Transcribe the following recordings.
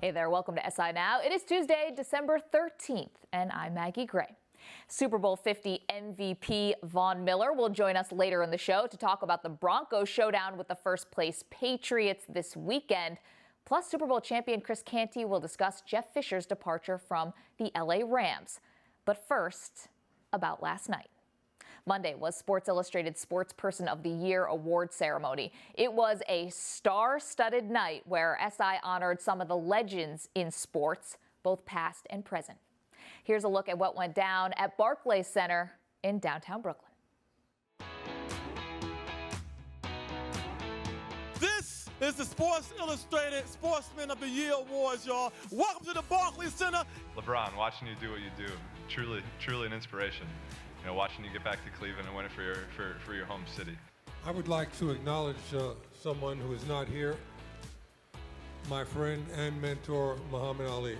Hey there, welcome to SI Now. It is Tuesday, December 13th, and I'm Maggie Gray. Super Bowl 50 MVP Von Miller will join us later in the show to talk about the Broncos showdown with the first-place Patriots this weekend. Plus, Super Bowl champion Chris Canty will discuss Jeff Fisher's departure from the LA Rams. But first, about last night. Monday was Sports Illustrated Sports Person of the Year award ceremony. It was a star-studded night where SI honored some of the legends in sports, both past and present. Here's a look at what went down at Barclays Center in downtown Brooklyn. This is the Sports Illustrated Sportsman of the Year Awards, y'all. Welcome to the Barclays Center. LeBron, watching you do what you do, truly an inspiration. You know, watching you get back to Cleveland and win it for your home city. I would like to acknowledge someone who is not here, my friend and mentor, Muhammad Ali.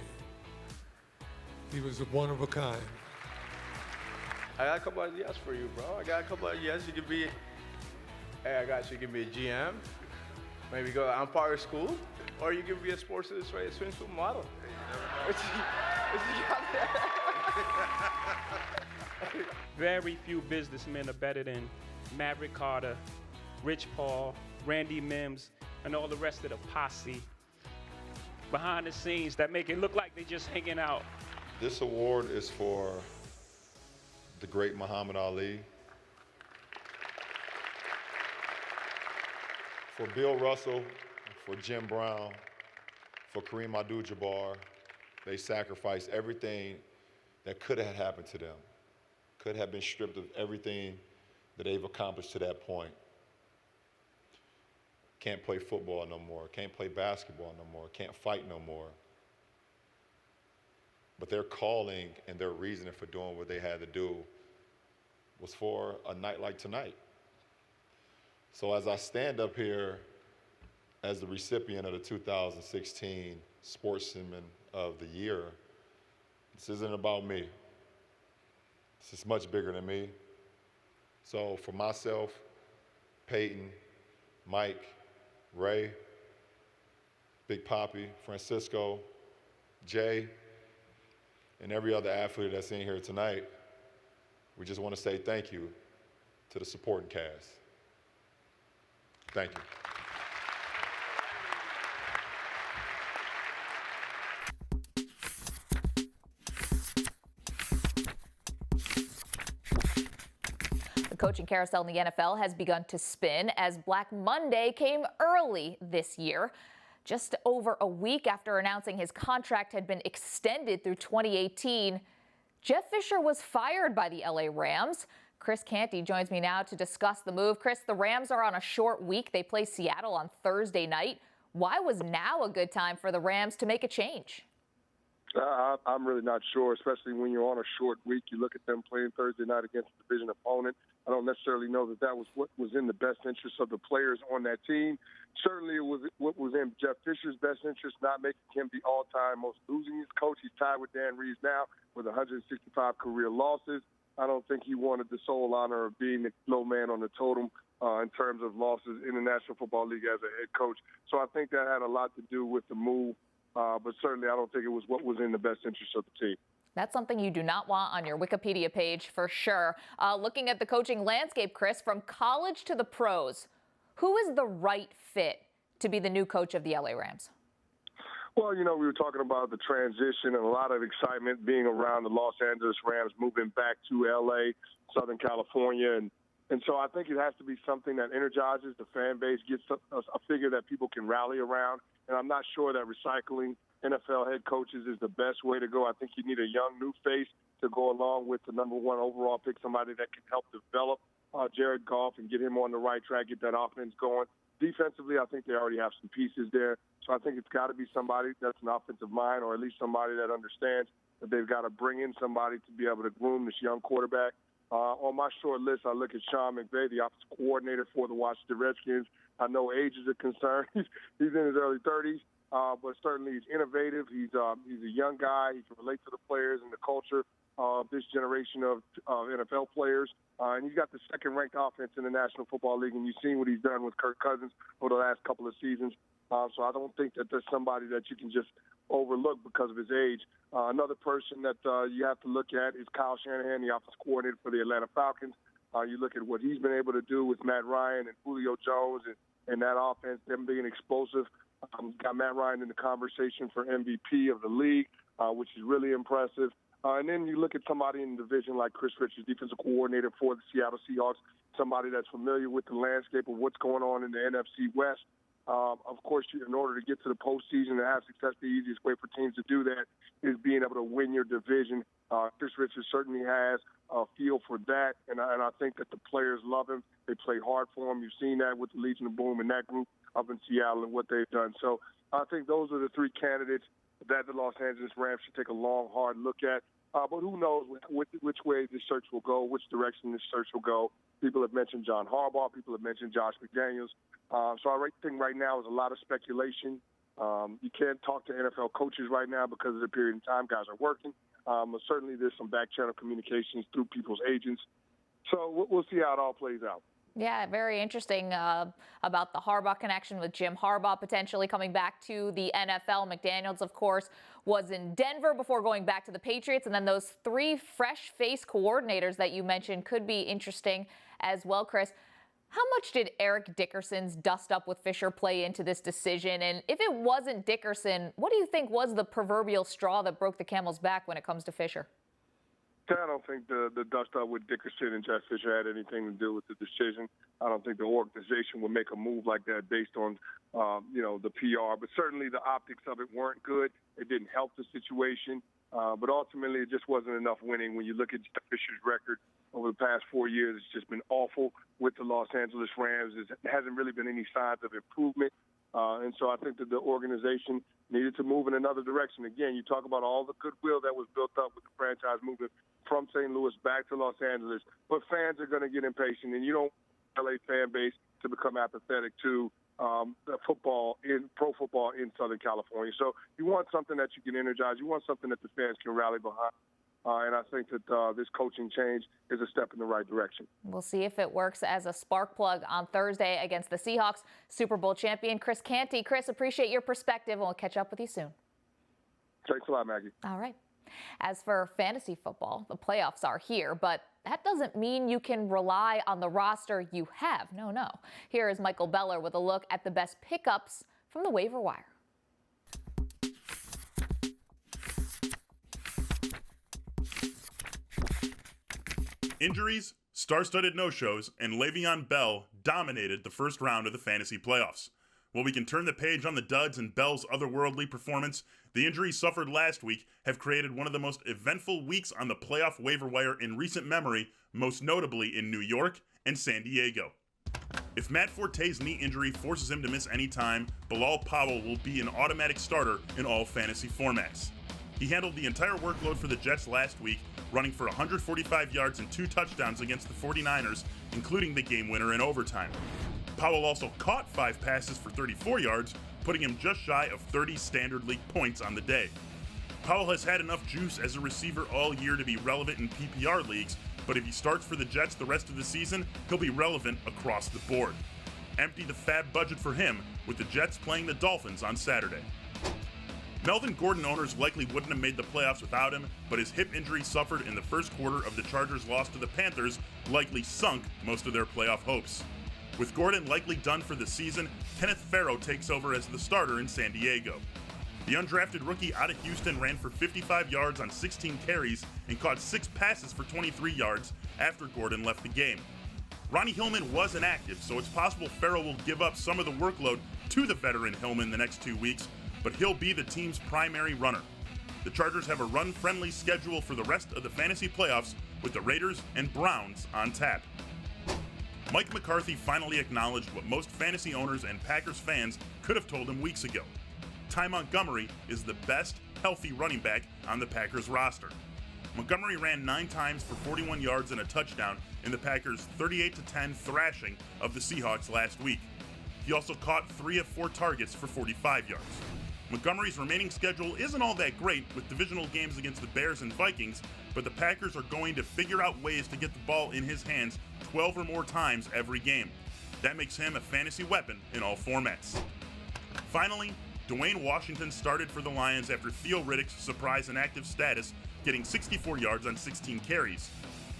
He was one of a kind. I got a couple of ideas for you, bro. I got a couple of ideas. You could be, hey, I got you. You can be a GM. Maybe go to umpire school, or you could be a Sports Illustrated swimsuit model. Very few businessmen are better than Maverick Carter, Rich Paul, Randy Mims, and all the rest of the posse behind the scenes that make it look like they're just hanging out. This award is for the great Muhammad Ali, for Bill Russell, for Jim Brown, for Kareem Abdul-Jabbar. They sacrificed everything that could have happened to them, could have been stripped of everything that they've accomplished to that point. Can't play football no more, can't play basketball no more, can't fight no more. But their calling and their reasoning for doing what they had to do was for a night like tonight. So as I stand up here as the recipient of the 2016 Sportsman of the Year, this isn't about me. This is much bigger than me. So for myself, Peyton, Mike, Ray, Big Papi, Francisco, Jay, and every other athlete that's in here tonight, we just want to say thank you to the supporting cast. Thank you. The coaching carousel in the NFL has begun to spin as Black Monday came early this year. Just over a week after announcing his contract had been extended through 2018, Jeff Fisher was fired by the LA Rams. Chris Canty joins me now to discuss the move. Chris, the Rams are on a short week. They play Seattle on Thursday night. Why was now a good time for the Rams to make a change? I'm really not sure, especially when you're on a short week. You look at them playing Thursday night against a division opponent. I don't necessarily know that that was what was in the best interest of the players on that team. Certainly it was what was in Jeff Fisher's best interest, not making him the all-time most losingest coach. He's tied with Dan Reeves now with 165 career losses. I don't think he wanted the sole honor of being the low man on the totem in terms of losses in the National Football League as a head coach. So I think that had a lot to do with the move, but certainly I don't think it was what was in the best interest of the team. That's something you do not want on your Wikipedia page for sure. Looking at the coaching landscape, Chris, from college to the pros, who is the right fit to be the new coach of the LA Rams? Well, you know, we were talking about the transition and a lot of excitement being around the Los Angeles Rams moving back to L.A., Southern California. And so I think it has to be something that energizes the fan base, gets a figure that people can rally around. And I'm not sure that recycling NFL head coaches is the best way to go. I think you need a young, new face to go along with the number one overall pick, somebody that can help develop Jared Goff and get him on the right track, get that offense going. Defensively, I think they already have some pieces there. So I think it's got to be somebody that's an offensive mind, or at least somebody that understands that they've got to bring in somebody to be able to groom this young quarterback. On my short list, I look at Sean McVay, the offensive coordinator for the Washington Redskins. I know age is a concern. He's in his early 30s, but certainly he's innovative. He's a young guy. He can relate to the players and the culture of this generation of NFL players. And he's got the second-ranked offense in the National Football League, and you've seen what he's done with Kirk Cousins over the last couple of seasons. So I don't think that there's somebody that you can just overlooked because of his age. Another person that you have to look at is Kyle Shanahan, the offensive coordinator for the Atlanta Falcons. You look at what he's been able to do with Matt Ryan and Julio Jones and that offense, them being explosive. Got Matt Ryan in the conversation for MVP of the league, which is really impressive. And then you look at somebody in the division like Chris Richards, defensive coordinator for the Seattle Seahawks, somebody that's familiar with the landscape of what's going on in the NFC West. Of course, in order to get to the postseason and have success, the easiest way for teams to do that is being able to win your division. Chris Richards certainly has a feel for that, and I think that the players love him. They play hard for him. You've seen that with the Legion of Boom and that group up in Seattle and what they've done. So I think those are the three candidates that the Los Angeles Rams should take a long, hard look at. But who knows which way this search will go, which direction this search will go. People have mentioned John Harbaugh. People have mentioned Josh McDaniels. So I think right now is a lot of speculation. You can't talk to NFL coaches right now because of the period of time guys are working. But certainly there's some back channel communications through people's agents. So we'll see how it all plays out. Yeah, very interesting about the Harbaugh connection with Jim Harbaugh potentially coming back to the NFL. McDaniels, of course, was in Denver before going back to the Patriots. And then those three fresh-face coordinators that you mentioned could be interesting as well, Chris. How much did Eric Dickerson's dust up with Fisher play into this decision? And if it wasn't Dickerson, what do you think was the proverbial straw that broke the camel's back when it comes to Fisher? I don't think the dust up with Dickerson and Jeff Fisher had anything to do with the decision. I don't think the organization would make a move like that based on, the PR. But certainly the optics of it weren't good. It didn't help the situation. But ultimately, it just wasn't enough winning. When you look at Jeff Fisher's record over the past 4 years, it's just been awful with the Los Angeles Rams. There hasn't really been any signs of improvement. And so I think that the organization needed to move in another direction. Again, you talk about all the goodwill that was built up with the franchise moving from St. Louis back to Los Angeles. But fans are going to get impatient, and you don't want the LA fan base to become apathetic to pro football in Southern California. So you want something that you can energize. You want something that the fans can rally behind. And I think that this coaching change is a step in the right direction. We'll see if it works as a spark plug on Thursday against the Seahawks. Super Bowl champion Chris Canty. Chris, appreciate your perspective, and we'll catch up with you soon. Thanks a lot, Maggie. All right. As for fantasy football, the playoffs are here, but that doesn't mean you can rely on the roster you have. No. Here is Michael Beller with a look at the best pickups from the waiver wire. Injuries, star-studded no-shows, and Le'Veon Bell dominated the first round of the fantasy playoffs. While we can turn the page on the duds and Bell's otherworldly performance, the injuries suffered last week have created one of the most eventful weeks on the playoff waiver wire in recent memory, most notably in New York and San Diego. If Matt Forte's knee injury forces him to miss any time, Bilal Powell will be an automatic starter in all fantasy formats. He handled the entire workload for the Jets last week, running for 145 yards and 2 touchdowns against the 49ers, including the game winner in overtime. Powell also caught 5 passes for 34 yards, putting him just shy of 30 standard league points on the day. Powell has had enough juice as a receiver all year to be relevant in PPR leagues, but if he starts for the Jets the rest of the season, he'll be relevant across the board. Empty the fab budget for him, with the Jets playing the Dolphins on Saturday. Melvin Gordon owners likely wouldn't have made the playoffs without him, but his hip injury suffered in the first quarter of the Chargers' loss to the Panthers likely sunk most of their playoff hopes. With Gordon likely done for the season, Kenneth Farrow takes over as the starter in San Diego. The undrafted rookie out of Houston ran for 55 yards on 16 carries and caught 6 passes for 23 yards after Gordon left the game. Ronnie Hillman was inactive, so it's possible Farrow will give up some of the workload to the veteran Hillman the next 2 weeks, but he'll be the team's primary runner. The Chargers have a run-friendly schedule for the rest of the fantasy playoffs, with the Raiders and Browns on tap. Mike McCarthy finally acknowledged what most fantasy owners and Packers fans could have told him weeks ago. Ty Montgomery is the best healthy running back on the Packers roster. Montgomery ran 9 times for 41 yards and a touchdown in the Packers' 38-10 thrashing of the Seahawks last week. He also caught 3 of 4 targets for 45 yards. Montgomery's remaining schedule isn't all that great, with divisional games against the Bears and Vikings, but the Packers are going to figure out ways to get the ball in his hands 12 or more times every game. That makes him a fantasy weapon in all formats. Finally, Dwayne Washington started for the Lions after Theo Riddick's surprise inactive status, getting 64 yards on 16 carries.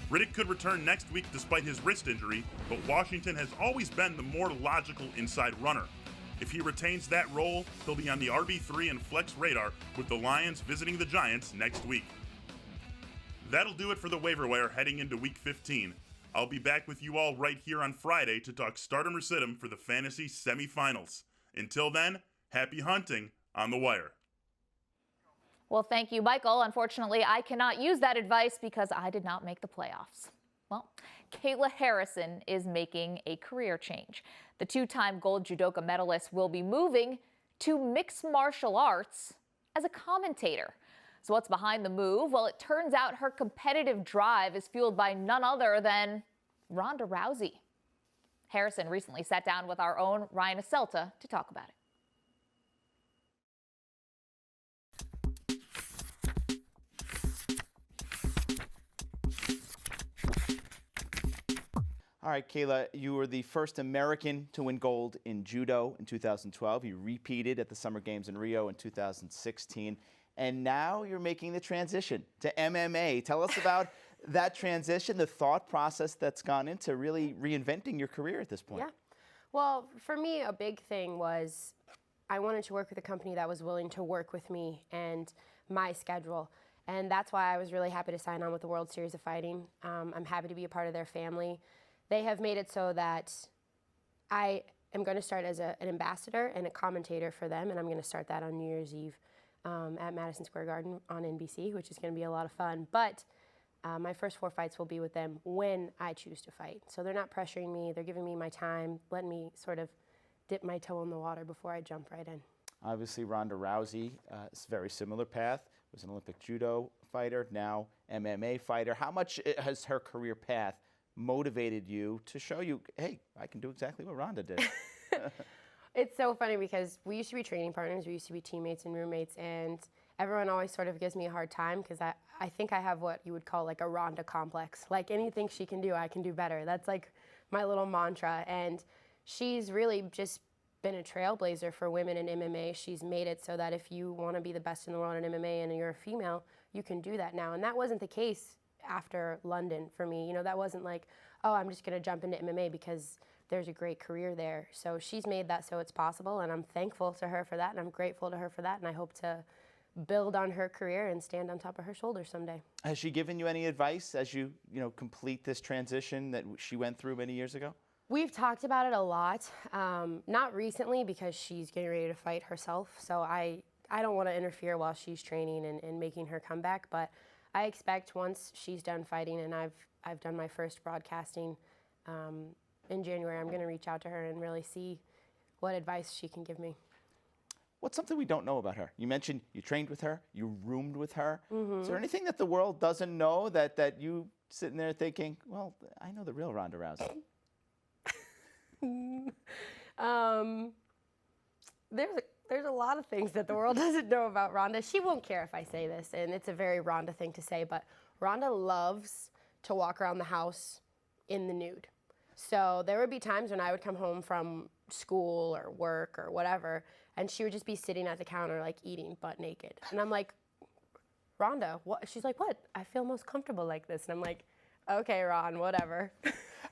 Riddick could return next week despite his wrist injury, but Washington has always been the more logical inside runner. If he retains that role, he'll be on the RB3 and flex radar with the Lions visiting the Giants next week. That'll do it for the waiver wire heading into Week 15. I'll be back with you all right here on Friday to talk stardom or situm for the fantasy semifinals. Until then, happy hunting on the wire. Well, thank you, Michael. Unfortunately, I cannot use that advice because I did not make the playoffs. Well, Kayla Harrison is making a career change. The two-time gold judoka medalist will be moving to mixed martial arts as a commentator. So what's behind the move? Well, it turns out her competitive drive is fueled by none other than Ronda Rousey. Harrison recently sat down with our own Ryan Aselta to talk about it. All right, Kayla, you were the first American to win gold in judo in 2012. You repeated at the Summer Games in Rio in 2016. And now you're making the transition to MMA. Tell us about that transition, the thought process that's gone into really reinventing your career at this point. Yeah. Well, for me, a big thing was I wanted to work with a company that was willing to work with me and my schedule. And that's why I was really happy to sign on with the World Series of Fighting. I'm happy to be a part of their family. They have made it so that I am going to start as an ambassador and a commentator for them, and I'm going to start that on New Year's Eve at Madison Square Garden on NBC, which is going to be a lot of fun. But my first 4 fights will be with them when I choose to fight. So they're not pressuring me. They're giving me my time, letting me sort of dip my toe in the water before I jump right in. Obviously, Ronda Rousey is a very similar path. Was an Olympic judo fighter, now MMA fighter. How much has her career path motivated you to show you, hey, I can do exactly what Ronda did? It's so funny because we used to be training partners, we used to be teammates and roommates, and everyone always sort of gives me a hard time because I think I have what you would call like a Ronda complex. Like anything she can do, I can do better. That's like my little mantra, and she's really just been a trailblazer for women in MMA. She's made it so that if you want to be the best in the world in MMA and you're a female, you can do that now. And that wasn't the case after London for me. You know, that wasn't like, oh, I'm just going to jump into MMA because there's a great career there. So she's made that so it's possible, and I'm thankful to her for that, and I'm grateful to her for that, and I hope to build on her career and stand on top of her shoulders someday. Has she given you any advice as you complete this transition that she went through many years ago? We've talked about it a lot, not recently because she's getting ready to fight herself, so I don't want to interfere while she's training and making her comeback, but I expect once she's done fighting and I've done my first broadcasting in January, I'm going to reach out to her and really see what advice she can give me. What's something we don't know about her? You mentioned you trained with her, you roomed with her. Mm-hmm. Is there anything that the world doesn't know that you sitting there thinking, well, I know the real Ronda Rousey? There's a lot of things that the world doesn't know about Ronda. She won't care if I say this, and it's a very Ronda thing to say, but Ronda loves to walk around the house in the nude. So there would be times when I would come home from school or work or whatever, and she would just be sitting at the counter like eating butt naked. And I'm like, Ronda, what? She's like, what? I feel most comfortable like this. And I'm like, okay, Ron, whatever.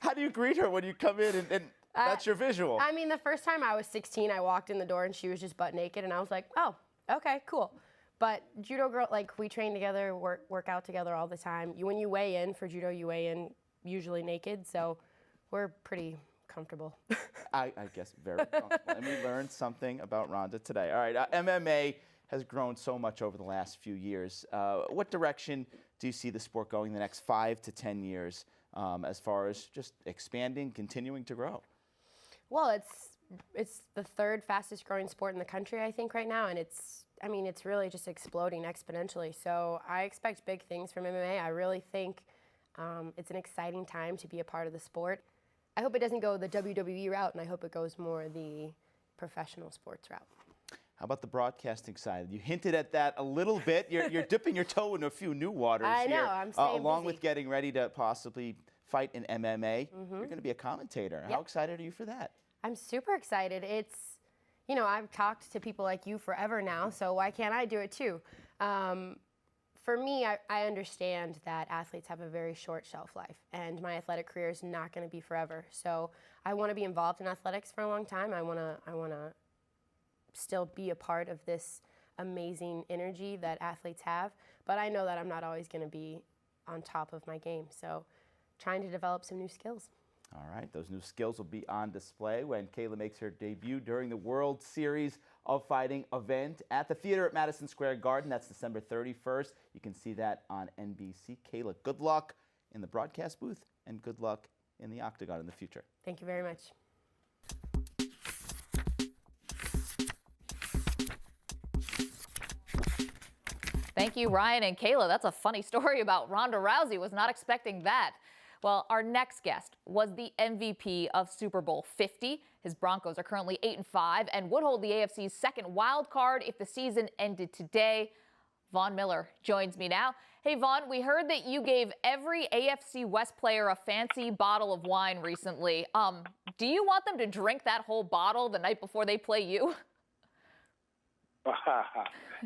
How do you greet her when you come in and that's your visual? I mean, the first time I was 16, I walked in the door and she was just butt naked, and I was like, oh, okay, cool. But judo girl, like we train together, work out together all the time. When you weigh in for judo, you weigh in usually naked, so we're pretty comfortable. I guess very comfortable. And we learned something about Ronda today. All right, MMA has grown so much over the last few years. What direction do you see the sport going the next 5 to 10 years as far as just expanding, continuing to grow? Well, it's the third fastest growing sport in the country, I think, right now, and it's really just exploding exponentially. So I expect big things from MMA. I really think it's an exciting time to be a part of the sport. I hope it doesn't go the WWE route, and I hope it goes more the professional sports route. How about the broadcasting side? You hinted at that a little bit. You're dipping your toe in a few new waters I know, here. I'm staying along busy. with getting ready to possibly fight in MMA. You're going to be a commentator. Yep. How excited are you for that? I'm super excited. It's you know, I've talked to people like you forever now, so why can't I do it too? For me, I understand that athletes have a very short shelf life, and my athletic career is not going to be forever. So I want to be involved in athletics for a long time. I want to still be a part of this amazing energy that athletes have, but I know that I'm not always going to be on top of my game. So trying to develop some new skills. All right, those new skills will be on display when Kayla makes her debut during the World Series of Fighting event at the theater at Madison Square Garden. That's December 31st. You can see that on NBC. Kayla, good luck in the broadcast booth and good luck in the octagon in the future. Thank you very much. Thank you, Ryan and Kayla. That's a funny story about Ronda Rousey. Was not expecting that. Well, our next guest was the MVP of Super Bowl 50. His Broncos are currently 8-5 and would hold the AFC's second wild card if the season ended today. Von Miller joins me now. Hey, Von, we heard that you gave every AFC West player a fancy bottle of wine recently. Do you want them to drink that whole bottle the night before they play you?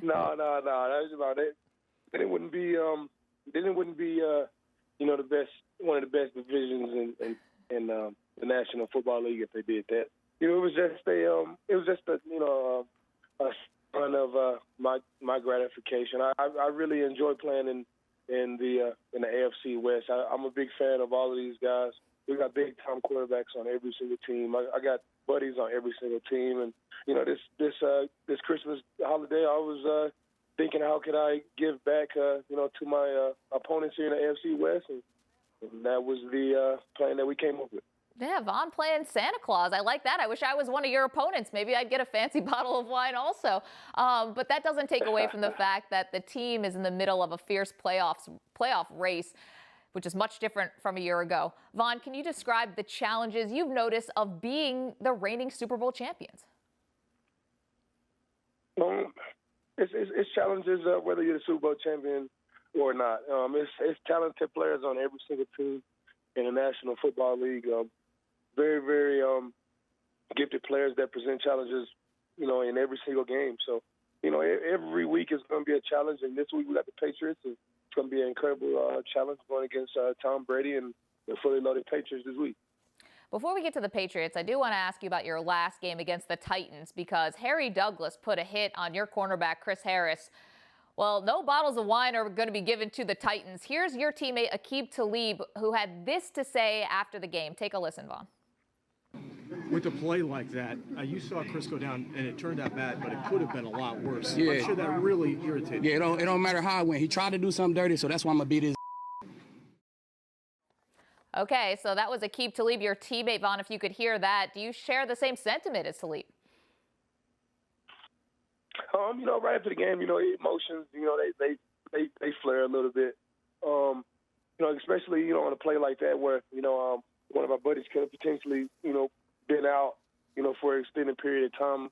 No. That's about it. Then it wouldn't be. You know, one of the best divisions in the National Football League if they did that. You know, it was just a sign of my gratification. I really enjoy playing in the AFC West. I'm a big fan of all of these guys. We got big time quarterbacks on every single team. I got buddies on every single team, and you know, this Christmas holiday, I was thinking, how could I give back, you know, to my opponents here in the AFC West, and that was the plan that we came up with. Yeah, Von playing Santa Claus. I like that. I wish I was one of your opponents. Maybe I'd get a fancy bottle of wine also. But that doesn't take away from the fact that the team is in the middle of a fierce playoff race, which is much different from a year ago. Von, can you describe the challenges you've noticed of being the reigning Super Bowl champions? It's challenges whether you're the Super Bowl champion or not. It's talented players on every single team in the National Football League. Very, very gifted players that present challenges, you know, in every single game. So, you know, every week is going to be a challenge. And this week we got the Patriots. And it's going to be an incredible challenge going against Tom Brady and the fully loaded Patriots this week. Before we get to the Patriots, I do want to ask you about your last game against the Titans because Harry Douglas put a hit on your cornerback, Chris Harris. Well, no bottles of wine are going to be given to the Titans. Here's your teammate, Aqib Talib, who had this to say after the game. Take a listen, Vaughn. With a play like that, you saw Chris go down, and it turned out bad, but it could have been a lot worse. Yeah. I'm sure that really irritated Yeah, it don't matter how it went. He tried to do something dirty, so that's why I'm going to beat his. Okay, so that was Aqib Talib, your teammate, Vaughn. If you could hear that, do you share the same sentiment as Talib? You know, right after the game, you know, emotions, you know, they flare a little bit. You know, especially, you know, on a play like that where, you know, one of our buddies could have potentially, you know, been out, you know, for an extended period of time.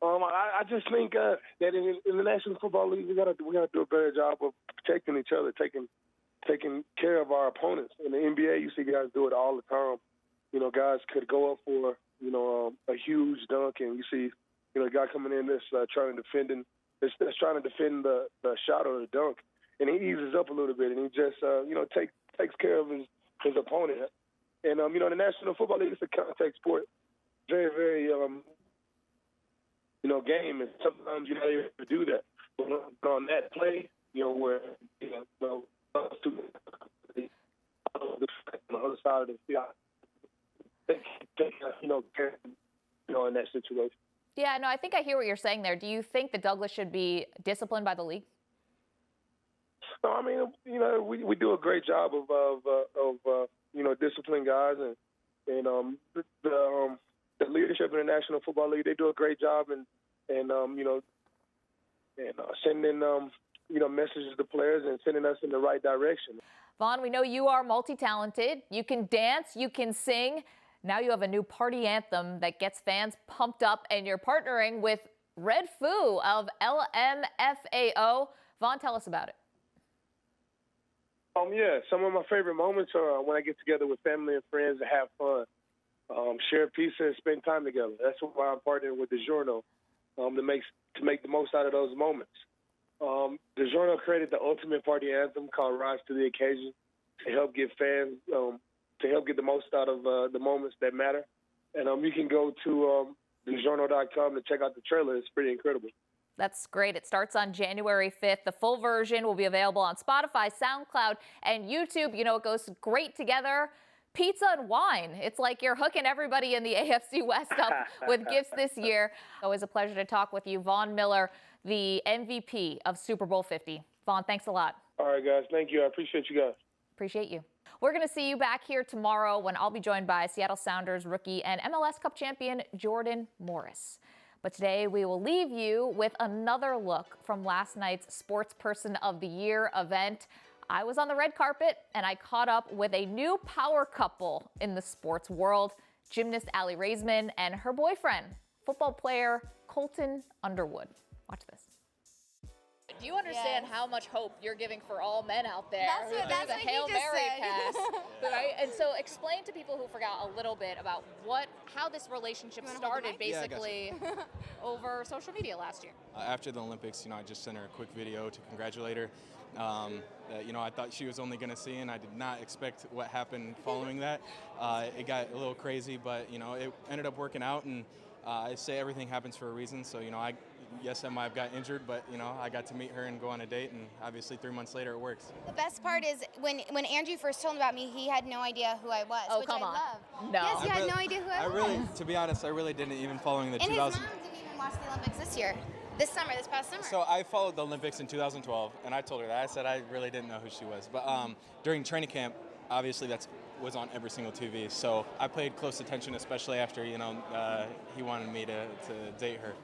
I just think that in the National Football League, we gotta do a better job of protecting each other, taking care of our opponents. In the NBA, you see guys do it all the time. You know, guys could go up for, you know, a huge dunk, and you see, you know, a guy coming in that's trying to defend the shot or the dunk, and he eases up a little bit, and he just, you know, takes care of his opponent. And, you know, the National Football League is a contact sport, very, very, you know, game, and sometimes you're not able to do that. But on that play, you know, where, you know, on the other side of the field, you know, in that situation. Yeah, no, I think I hear what you're saying there. Do you think that Douglas should be disciplined by the league? No, I mean, you know, we do a great job of you know, disciplining guys, and the leadership in the National Football League, they do a great job, and you know, and sending you know, messages to players and sending us in the right direction. Vaughn, we know you are multi-talented. You can dance, you can sing. Now you have a new party anthem that gets fans pumped up, and you're partnering with Red Foo of LMFAO. Vaughn, tell us about it. Yeah, some of my favorite moments are when I get together with family and friends to have fun. share pizza and spend time together. That's why I'm partnering with DiGiorno to make the most out of those moments. DiGiorno created the ultimate party anthem called Rise to the Occasion to help get fans, to help get the most out of the moments that matter. And you can go to DiGiorno.com to check out the trailer. It's pretty incredible. That's great. It starts on January 5th. The full version will be available on Spotify, SoundCloud, and YouTube. You know, it goes great together. Pizza and wine. It's like you're hooking everybody in the AFC West up with gifts this year. Always a pleasure to talk with you. Von Miller, the MVP of Super Bowl 50. Von, thanks a lot. All right, guys. Thank you. I appreciate you guys. Appreciate you. We're going to see you back here tomorrow when I'll be joined by Seattle Sounders rookie and MLS Cup champion Jordan Morris. But today we will leave you with another look from last night's Sports Person of the Year event. I was on the red carpet and I caught up with a new power couple in the sports world, gymnast Allie Raisman and her boyfriend, football player Colton Underwood. Watch this. Do you understand how much hope you're giving for all men out there? That's the what Hail he just Mary said. pass, right? And so explain to people who forgot a little bit about how this relationship started basically over social media last year. After the Olympics, I just sent her a quick video to congratulate her. I thought she was only going to see, and I did not expect what happened following that. It got a little crazy, but it ended up working out, and I say everything happens for a reason. So yes, I might have got injured, but I got to meet her and go on a date, and obviously 3 months later it works. The best part is when Andrew first told him about me, he had no idea who I was, which I love. No. Yes, he had no idea who I was. To be honest, I really didn't even following the And 2000. his mom didn't even watch the Olympics this year. This past summer. So I followed the Olympics in 2012, and I told her that. I said I really didn't know who she was. But during training camp, obviously that was on every single TV. So I paid close attention, especially after, he wanted me to date her.